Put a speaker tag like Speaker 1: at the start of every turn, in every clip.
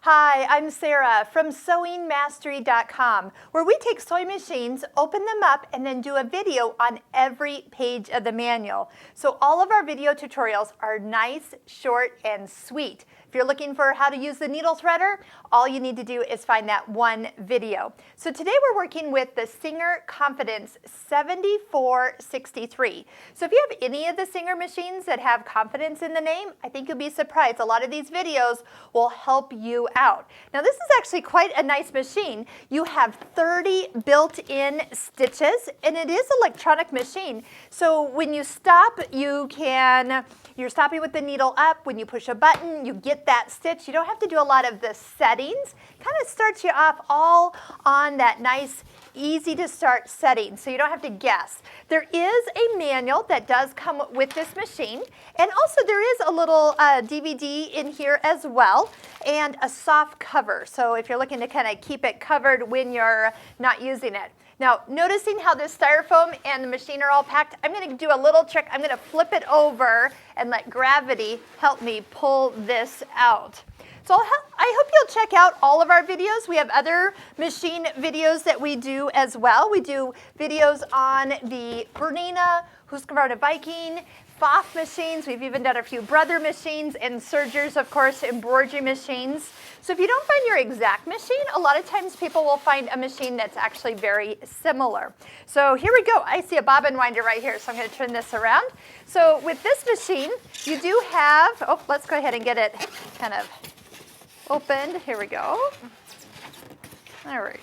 Speaker 1: Hi, I'm Sarah from SewingMastery.com, where we take sewing machines, open them up, and then do a video on every page of the manual. So all of our video tutorials are nice, short, and sweet. If you're looking for how to use the needle threader, all you need to do is find that one video. So today we're working with the Singer Confidence 7463. So if you have any of the Singer machines that have confidence in the name, I think you'll be surprised. A lot of these videos will help you out. Now this is actually quite a nice machine. You have 30 built-in stitches, and it is an electronic machine. So when you stop, you're stopping with the needle up. When you push a button, you get that stitch. You don't have to do a lot of the settings. Kind of starts you off all on that nice, easy to start setting, so you don't have to guess. There is a manual that does come with this machine, and also there is a little DVD in here as well, and a soft cover. So if you're looking to kind of keep it covered when you're not using it. Now, noticing how this styrofoam and the machine are all packed, I'm going to do a little trick. I'm going to flip it over and let gravity help me pull this out. So I hope you'll check out all of our videos. We have other machine videos that we do as well. We do videos on the Bernina, Husqvarna Viking, Pfaff machines. We've even done a few Brother machines, and Sergers, of course, embroidery machines. So if you don't find your exact machine, a lot of times people will find a machine that's actually very similar. So here we go. I see a bobbin winder right here, so I'm going to turn this around. So with this machine, you do have, let's go ahead and get it kind of opened. Here we go. There we go.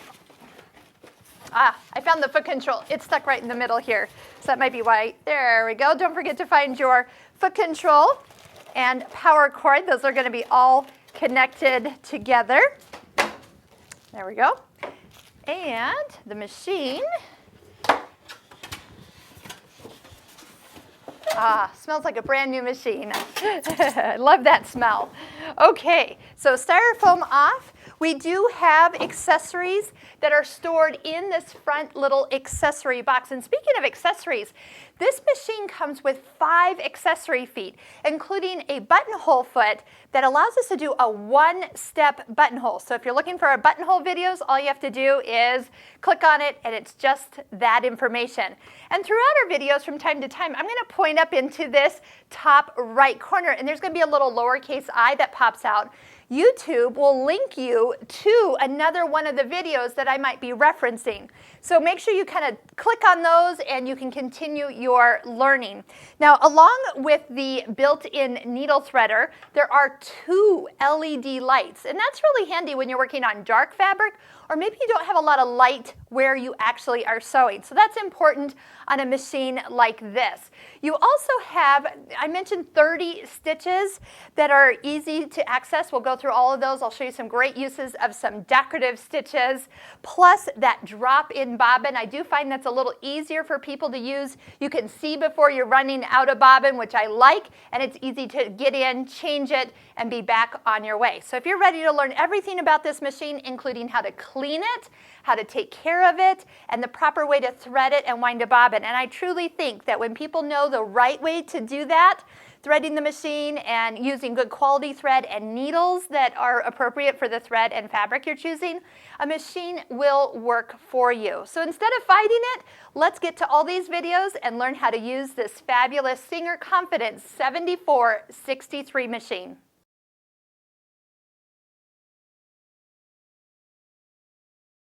Speaker 1: I found the foot control. It's stuck right in the middle here. So that might be why. There we go. Don't forget to find your foot control and power cord. Those are going to be all connected together. There we go. And the machine. Smells like a brand new machine. I love that smell. Okay, so styrofoam off. We do have accessories that are stored in this front little accessory box. And speaking of accessories, this machine comes with 5 accessory feet, including a buttonhole foot that allows us to do a one-step buttonhole. So if you're looking for our buttonhole videos, all you have to do is click on it, and it's just that information. And throughout our videos, from time to time, I'm going to point up into this top right corner, and there's going to be a little lowercase I that pops out. YouTube will link you to another one of the videos that I might be referencing. So make sure you kind of click on those and you can continue your learning. Now, along with the built-in needle threader, there are 2 LED lights, and that's really handy when you're working on dark fabric, or maybe you don't have a lot of light where you actually are sewing. So that's important on a machine like this. You also have, I mentioned 30 stitches that are easy to access. We'll go through all of those. I'll show you some great uses of some decorative stitches, plus that drop-in bobbin. I do find that's a little easier for people to use. You can see before you're running out of bobbin, which I like, and it's easy to get in, change it, and be back on your way. So if you're ready to learn everything about this machine, including how to clean it, how to take care of it, and the proper way to thread it and wind a bobbin. And I truly think that when people know the right way to do that, threading the machine and using good quality thread and needles that are appropriate for the thread and fabric you're choosing, a machine will work for you. So instead of fighting it, let's get to all these videos and learn how to use this fabulous Singer Confidence 7463 machine.